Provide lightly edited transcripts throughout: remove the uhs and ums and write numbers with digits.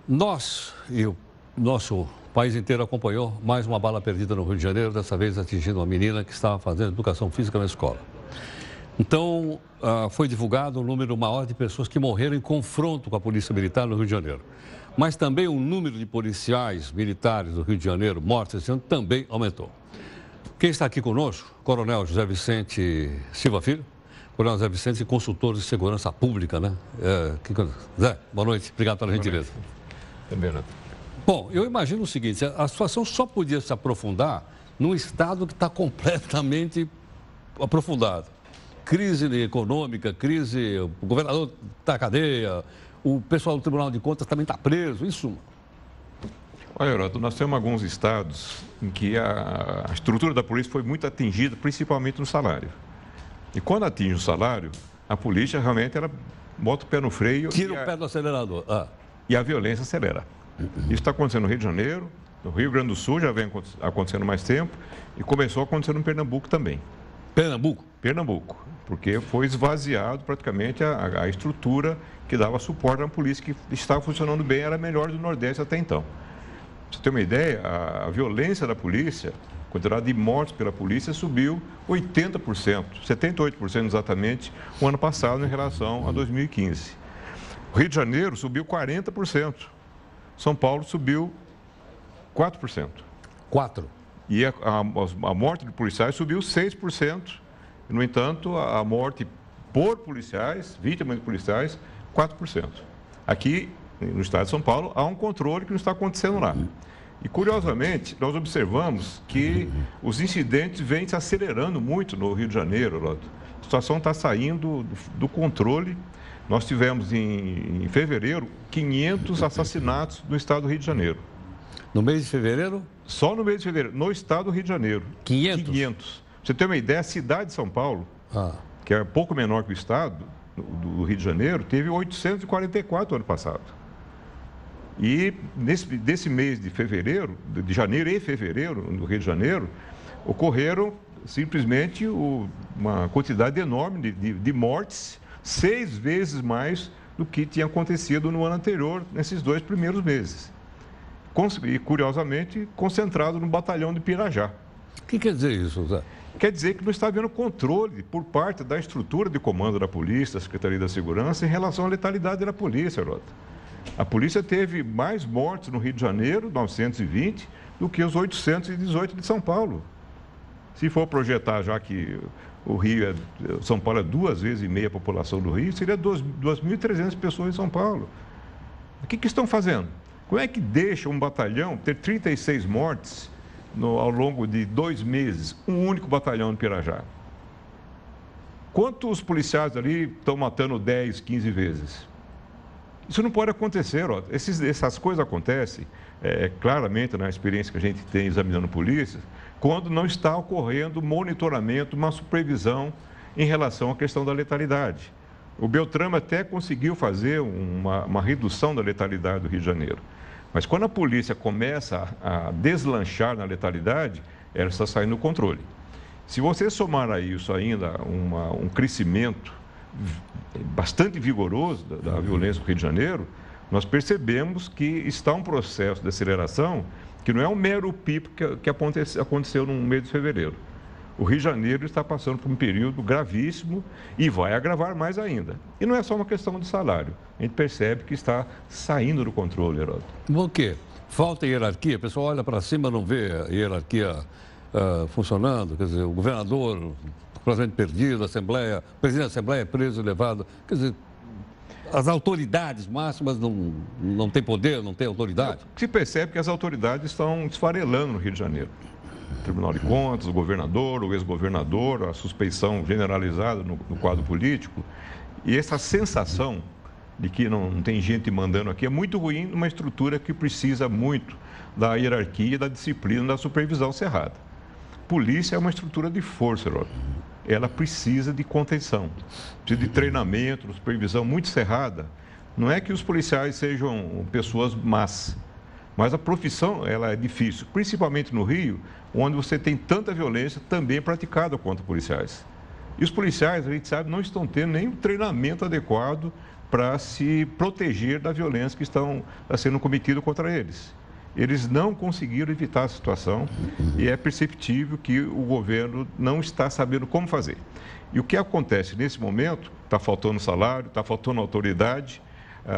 Nós e o nosso país inteiro acompanhou mais uma bala perdida no Rio de Janeiro, dessa vez atingindo uma menina que estava fazendo educação física na escola. Então, foi divulgado um número maior de pessoas que morreram em confronto com a Polícia Militar no Rio de Janeiro. Mas também o número de policiais militares do Rio de Janeiro mortos esse ano também aumentou. Quem está aqui conosco, Coronel José Vicente Silva Filho. Coronel José Vicente, consultor de segurança pública, né? Zé, boa noite, obrigado pela gentileza. Também, né? Bom, eu imagino o seguinte, a situação só podia se aprofundar num estado que está completamente aprofundado. Crise econômica, crise, o governador está na cadeia, o pessoal do Tribunal de Contas também está preso, em suma. Olha, Heródoto, nós temos alguns estados em que a estrutura da polícia foi muito atingida, principalmente no salário. E quando atinge o salário, a polícia realmente ela bota o pé no freio. Tira o pé do acelerador. E a violência acelera. Isso está acontecendo no Rio de Janeiro, no Rio Grande do Sul já vem acontecendo há mais tempo e começou a acontecer no Pernambuco também. Pernambuco? Pernambuco, porque foi esvaziado praticamente a estrutura que dava suporte à polícia, que estava funcionando bem, era a melhor do Nordeste até então. Pra você ter uma ideia, a violência da polícia, a quantidade de mortes pela polícia subiu 80%, 78% exatamente, o ano passado em relação a 2015. O Rio de Janeiro subiu 40%, São Paulo subiu 4%. 4%? E a morte de policiais subiu 6%. No entanto, a morte por policiais, vítimas de policiais, 4%. Aqui, no estado de São Paulo, há um controle que não está acontecendo lá. E, curiosamente, nós observamos que os incidentes vêm se acelerando muito no Rio de Janeiro, Loto. A situação está saindo do controle. Nós tivemos, em fevereiro, 500 assassinatos no estado do Rio de Janeiro. No mês de fevereiro? Só no mês de fevereiro, no estado do Rio de Janeiro. 500? 500. Pra você ter uma ideia, a cidade de São Paulo, que é pouco menor que o estado do Rio de Janeiro, teve 844 ano passado. E desse mês de fevereiro, de janeiro e fevereiro, no Rio de Janeiro, ocorreram simplesmente uma quantidade enorme de mortes, 6 vezes mais do que tinha acontecido no ano anterior, nesses 2 primeiros meses. E, curiosamente, concentrado no batalhão de Pirajá. O que quer dizer isso, Zé? Quer dizer que não está havendo controle por parte da estrutura de comando da polícia, da Secretaria da Segurança, em relação à letalidade da polícia, Rota. A polícia teve mais mortes no Rio de Janeiro, 920, do que os 818 de São Paulo. Se for projetar, já que São Paulo é 2,5 vezes a população do Rio, seria 2.300 pessoas em São Paulo. O que estão fazendo? Como é que deixa um batalhão ter 36 mortes ao longo de 2 meses, um único batalhão de Pirajá? Quantos policiais ali estão matando 10, 15 vezes? Isso não pode acontecer, ó. Essas coisas acontecem, claramente na experiência que a gente tem examinando polícias, quando não está ocorrendo monitoramento, uma supervisão em relação à questão da letalidade. O Beltrame até conseguiu fazer uma redução da letalidade do Rio de Janeiro. Mas quando a polícia começa a deslanchar na letalidade, ela está saindo do controle. Se você somar a isso ainda um crescimento bastante vigoroso da violência do Rio de Janeiro, nós percebemos que está um processo de aceleração que não é um mero pico que aconteceu no mês de fevereiro. O Rio de Janeiro está passando por um período gravíssimo e vai agravar mais ainda. E não é só uma questão de salário. A gente percebe que está saindo do controle, Heródoto. Por quê? Falta hierarquia? O pessoal olha para cima e não vê a hierarquia funcionando. Quer dizer, o governador completamente perdido, a Assembleia, o presidente da Assembleia preso e levado. Quer dizer, as autoridades máximas não têm poder, não têm autoridade. Se percebe que as autoridades estão esfarelando no Rio de Janeiro. O Tribunal de Contas, o governador, o ex-governador, a suspeição generalizada no quadro político. E essa sensação de que não tem gente mandando aqui é muito ruim numa estrutura que precisa muito da hierarquia, da disciplina, da supervisão cerrada. Polícia é uma estrutura de força, ela precisa de contenção, precisa de treinamento, supervisão muito cerrada. Não é que os policiais sejam pessoas más, mas a profissão ela é difícil, principalmente no Rio, onde você tem tanta violência também praticada contra policiais. E os policiais, a gente sabe, não estão tendo nenhum treinamento adequado para se proteger da violência que está sendo cometida contra eles. Eles não conseguiram evitar a situação e é perceptível que o governo não está sabendo como fazer. E o que acontece nesse momento? Está faltando salário, está faltando autoridade,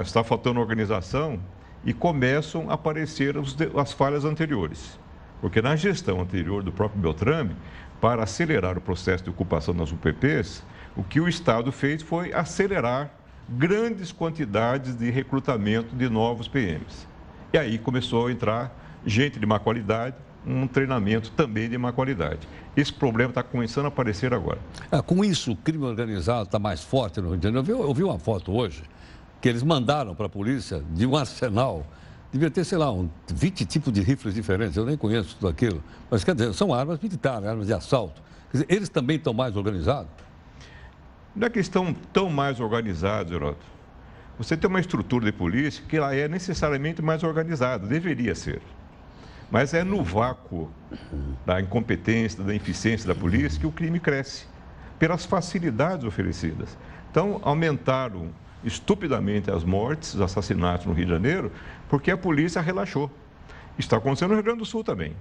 está faltando organização e começam a aparecer as falhas anteriores. Porque na gestão anterior do próprio Beltrame, para acelerar o processo de ocupação das UPPs, o que o Estado fez foi acelerar grandes quantidades de recrutamento de novos PMs. E aí começou a entrar gente de má qualidade, um treinamento também de má qualidade. Esse problema está começando a aparecer agora. Com isso, o crime organizado está mais forte no Rio de Janeiro. Eu vi uma foto hoje que eles mandaram para a polícia de um arsenal. Devia ter, sei lá, 20 tipos de rifles diferentes. Eu nem conheço tudo aquilo. Mas, quer dizer, são armas militares, armas de assalto. Quer dizer, eles também estão mais organizados? Não é que estão tão mais organizados, Heródoto. Você tem uma estrutura de polícia que ela é necessariamente mais organizada, deveria ser. Mas é no vácuo da incompetência, da eficiência da polícia que o crime cresce, pelas facilidades oferecidas. Então, aumentaram estupidamente as mortes, os assassinatos no Rio de Janeiro, porque a polícia relaxou. Está acontecendo no Rio Grande do Sul também.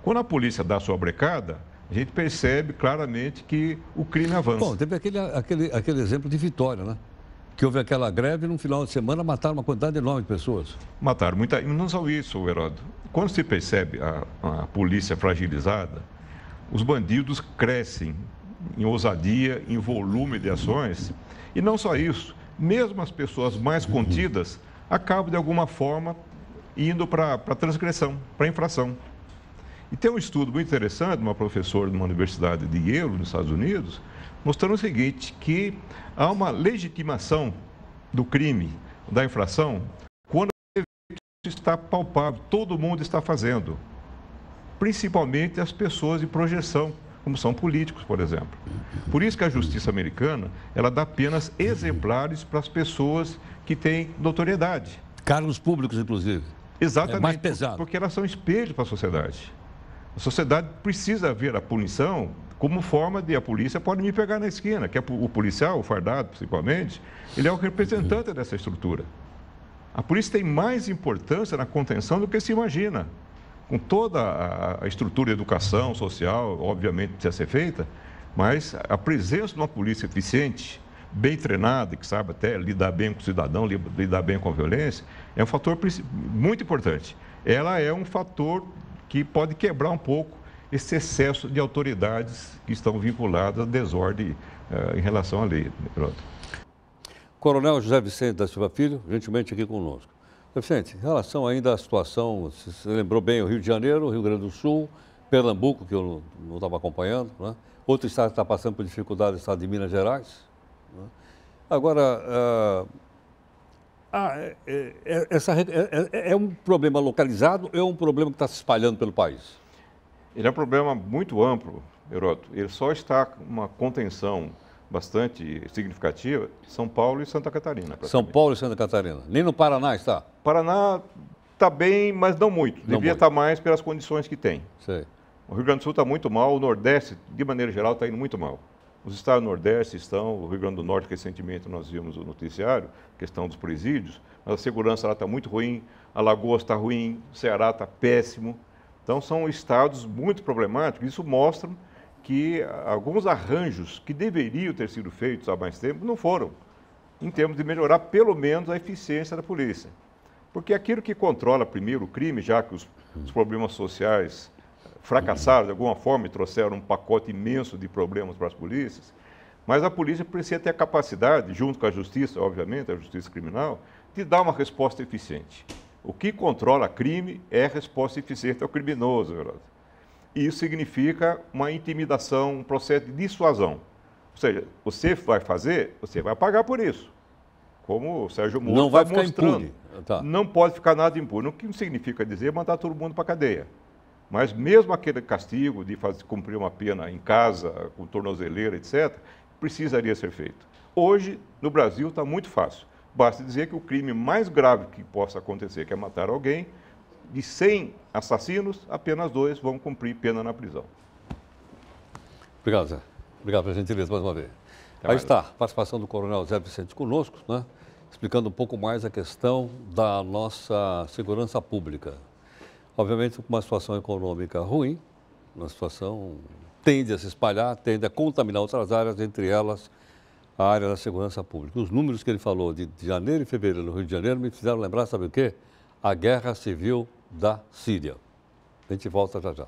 Quando a polícia dá sua brecada, a gente percebe claramente que o crime avança. Bom, teve aquele exemplo de Vitória, né? Que houve aquela greve e no final de semana mataram uma quantidade enorme de pessoas. Mataram muita. Não só isso, Heródoto. Quando se percebe a polícia fragilizada, os bandidos crescem em ousadia, em volume de ações. E não só isso, mesmo as pessoas mais contidas acabam, de alguma forma, indo para a transgressão, para a infração. E tem um estudo muito interessante de uma professora de uma universidade de Yale, nos Estados Unidos, mostrando o seguinte, que há uma legitimação do crime, da infração, quando isso está palpável, todo mundo está fazendo. Principalmente as pessoas de projeção, como são políticos, por exemplo. Por isso que a justiça americana, ela dá penas exemplares para as pessoas que têm notoriedade. Cargos públicos, inclusive. Exatamente. É mais pesado. Porque elas são espelho para a sociedade. A sociedade precisa ver a punição como forma de a polícia pode me pegar na esquina, que é o policial, o fardado principalmente, ele é o representante dessa estrutura. A polícia tem mais importância na contenção do que se imagina. Com toda a estrutura de educação social, obviamente, precisa ser feita, mas a presença de uma polícia eficiente, bem treinada, que sabe até lidar bem com o cidadão, lidar bem com a violência, é um fator muito importante. Ela é um fator que pode quebrar um pouco esse excesso de autoridades que estão vinculadas à desordem em relação à lei. Coronel José Vicente da Silva Filho, gentilmente aqui conosco. José Vicente, em relação ainda à situação, você lembrou bem o Rio de Janeiro, o Rio Grande do Sul, Pernambuco, que eu não estava acompanhando, né? Outro estado que está passando por dificuldade é o estado de Minas Gerais. Né? Agora, é um problema localizado ou é um problema que está se espalhando pelo país? Ele é um problema muito amplo, Heródoto. Ele só está com uma contenção bastante significativa em São Paulo e Santa Catarina. São Paulo e Santa Catarina. Nem no Paraná está? Paraná está bem, mas não muito. Devia estar mais pelas condições que tem. Sei. O Rio Grande do Sul está muito mal, o Nordeste, de maneira geral, está indo muito mal. Os estados do Nordeste estão, o Rio Grande do Norte, recentemente nós vimos o noticiário, questão dos presídios, mas a segurança lá está muito ruim, Alagoas está ruim, o Ceará está péssimo. Então, são estados muito problemáticos. Isso mostra que alguns arranjos que deveriam ter sido feitos há mais tempo não foram, em termos de melhorar, pelo menos, a eficiência da polícia. Porque aquilo que controla primeiro o crime, já que os problemas sociais fracassaram de alguma forma e trouxeram um pacote imenso de problemas para as polícias, mas a polícia precisa ter a capacidade, junto com a justiça, obviamente, a justiça criminal, de dar uma resposta eficiente. O que controla crime é a resposta eficiente ao criminoso, Heródoto. E isso significa uma intimidação, um processo de dissuasão. Ou seja, você vai fazer, você vai pagar por isso. Como o Sérgio Moro não vai ficar impune. Tá. Não pode ficar nada impune. O que não significa dizer mandar todo mundo para a cadeia. Mas mesmo aquele castigo de cumprir uma pena em casa, com tornozeleira, etc., precisaria ser feito. Hoje, no Brasil, está muito fácil. Basta dizer que o crime mais grave que possa acontecer, que é matar alguém, de 100 assassinos, apenas 2 vão cumprir pena na prisão. Obrigado, Zé. Obrigado pela gentileza mais uma vez. Aí está, a participação do Coronel José Vicente conosco, né? explicando um pouco mais a questão da nossa segurança pública. Obviamente, com uma situação econômica ruim, uma situação tende a se espalhar, tende a contaminar outras áreas, entre elas a área da segurança pública. Os números que ele falou de janeiro e fevereiro no Rio de Janeiro me fizeram lembrar, sabe o quê? A guerra civil da Síria. A gente volta já já.